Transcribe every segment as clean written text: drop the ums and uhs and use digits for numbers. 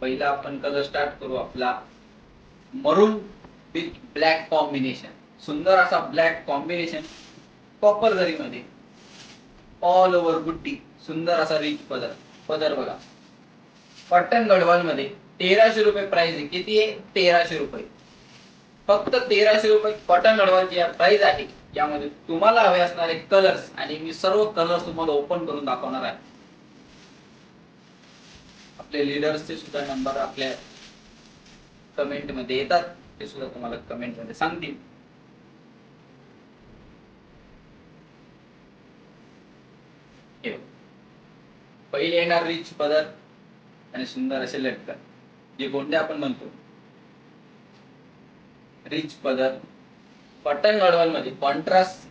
पहिला आपण colour start करू आपला मरून विथ ब्लॅक कॉम्बिनेशन. सुंदर असा ब्लॅक कॉम्बिनेशन कॉपर जरीमध्ये ऑल ओव्हर बुट्टी. सुंदर असा रिच पदर. पदर बघा कॉटन गडवाल मध्ये 1300 रुपये प्राइस आहे. किती आहे? 1300 रुपये. फक्त 1300 रुपये कॉटन गडवालची प्राइस आहे. यामध्ये तुम्हाला हवे असणारे कलर्स आणि मी सर्व कलर्स तुम्हाला ओपन करून दाखवणार आहे. आपले लीडर्सचे सुद्धा नंबर आपल्या कमेंट मध्ये येतात, ते सुद्धा तुम्हाला कमेंट मध्ये सांगतील. पहिले येणार रिच पदर आणि सुंदर असे लटकन, जे गोंडे आपण म्हणतो. रिच पदर कॉटन गडवाल मध्ये कॉन्ट्रास्ट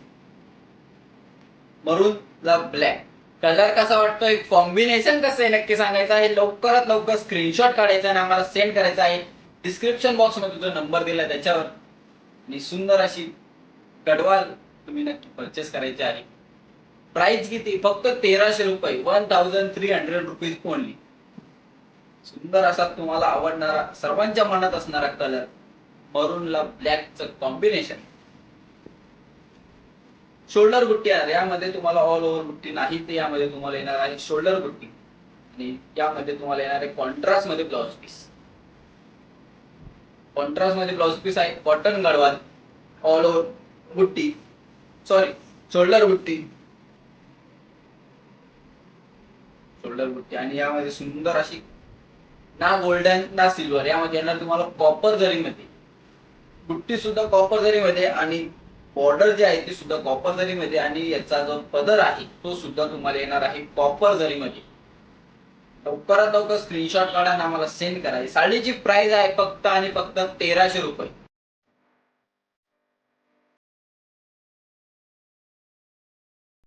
मरून ला ब्लॅक. कलर कसा वाटतोय, कॉम्बिनेशन कसं आहे नक्की सांगायचं आहे. लवकरात लवकर स्क्रीनशॉट काढायचा आणि आम्हाला सेंड करायचा आहे. डिस्क्रिप्शन बॉक्स मध्ये जो नंबर दिला त्याच्यावर. आणि सुंदर अशी गडवाल तुम्ही नक्की परचेस करायची आहे. प्राइस किती? फक्त 1300 रुपये. 1300 रुपीज ओनली. सुंदर असा तुम्हाला आवडणारा, सर्वांच्या मनात असणारा कलर मरूनला ब्लॅकचं कॉम्बिनेशन. शोल्डर बुट्टी आहे यामध्ये तुम्हाला, ऑल ओव्हर बुट्टी नाही, तर यामध्ये तुम्हाला येणार आहे शोल्डर बुट्टी. आणि यामध्ये तुम्हाला येणार आहे कॉन्ट्रास्ट मध्ये ब्लाउज पीस. कॉन्ट्रास्ट मध्ये ब्लाउज पीस आहे कॉटन गडवाल, ऑल ओव्हर बुट्टी, सॉरी शोल्डर बुट्टी. शोल्डर बुट्टी आणि यामध्ये सुंदर अशी ना गोल्डन ना सिल्वर, यामध्ये येणार तुम्हाला कॉपर जरीमध्ये. बुट्टी सुद्धा कॉपर जरीमध्ये आणि बॉर्डर जे आहे ते सुद्धा कॉपर जरीमध्ये आणि याचा जो पदर आहे तो सुद्धा तुम्हाला येणार आहे कॉपर जरीमध्ये. लवकरात लवकर स्क्रीनशॉट काढा आणि आम्हाला सेंड करा. साडीची प्राइस आहे फक्त आणि फक्त 1300 रुपये.